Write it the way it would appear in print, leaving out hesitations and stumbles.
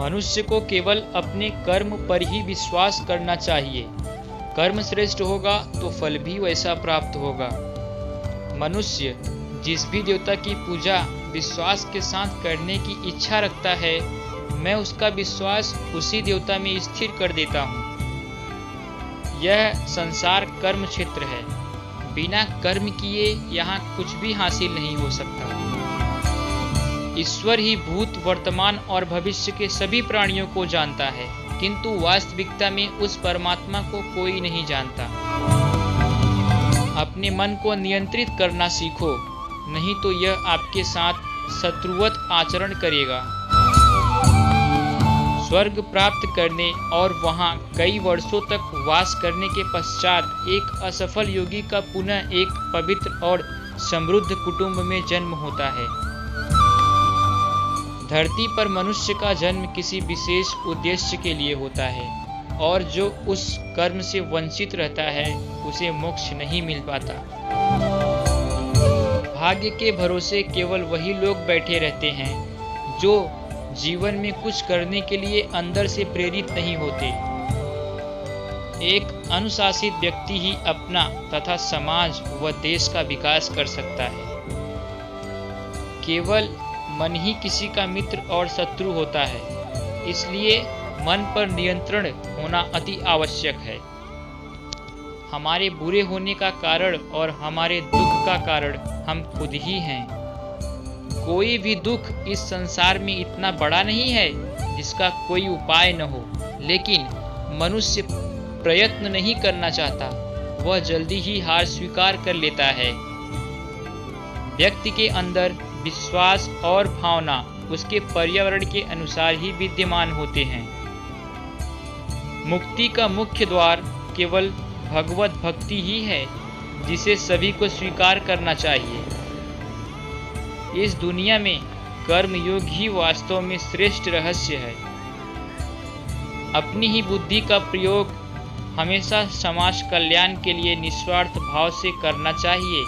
मनुष्य को केवल अपने कर्म पर ही विश्वास करना चाहिए। कर्म श्रेष्ठ होगा तो फल भी वैसा प्राप्त होगा। मनुष्य जिस भी देवता की पूजा विश्वास के साथ करने की इच्छा रखता है, मैं उसका विश्वास उसी देवता में स्थिर कर देता हूँ। यह संसार कर्म क्षेत्र है। बिना कर्म किए यहाँ कुछ भी हासिल नहीं हो सकता। ईश्वर ही भूत, वर्तमान और भविष्य के सभी प्राणियों को जानता है, किंतु वास्तविकता में उस परमात्मा को कोई नहीं जानता। अपने मन को नियंत्रित करना सीखो, नहीं तो यह आपके साथ शत्रुवत आचरण करेगा। स्वर्ग प्राप्त करने और वहां कई वर्षों तक वास करने के पश्चात एक असफल योगी का पुनः एक पवित्र और समृद्ध कुटुंब में जन्म होता है। धरती पर मनुष्य का जन्म किसी विशेष उद्देश्य के लिए होता है, और जो उस कर्म से वंचित रहता है उसे मोक्ष नहीं मिल पाता। भाग्य के भरोसे केवल वही लोग बैठे रहते हैं जो जीवन में कुछ करने के लिए अंदर से प्रेरित नहीं होते। एक अनुशासित व्यक्ति ही अपना तथा समाज व देश का विकास कर सकता है। केवल मन ही किसी का मित्र और शत्रु होता है, इसलिए मन पर नियंत्रण होना अति आवश्यक है। हमारे बुरे होने का कारण और हमारे दुख का कारण हम खुद ही हैं। कोई भी दुख इस संसार में इतना बड़ा नहीं है जिसका कोई उपाय न हो, लेकिन मनुष्य प्रयत्न नहीं करना चाहता, वह जल्दी ही हार स्वीकार कर लेता है। व्यक्ति के अंदर विश्वास और भावना उसके पर्यावरण के अनुसार ही विद्यमान होते हैं। मुक्ति का मुख्य द्वार केवल भगवत भक्ति ही है, जिसे सभी को स्वीकार करना चाहिए। इस दुनिया में कर्मयोग ही वास्तव में श्रेष्ठ रहस्य है। अपनी ही बुद्धि का प्रयोग हमेशा समाज कल्याण के लिए निस्वार्थ भाव से करना चाहिए।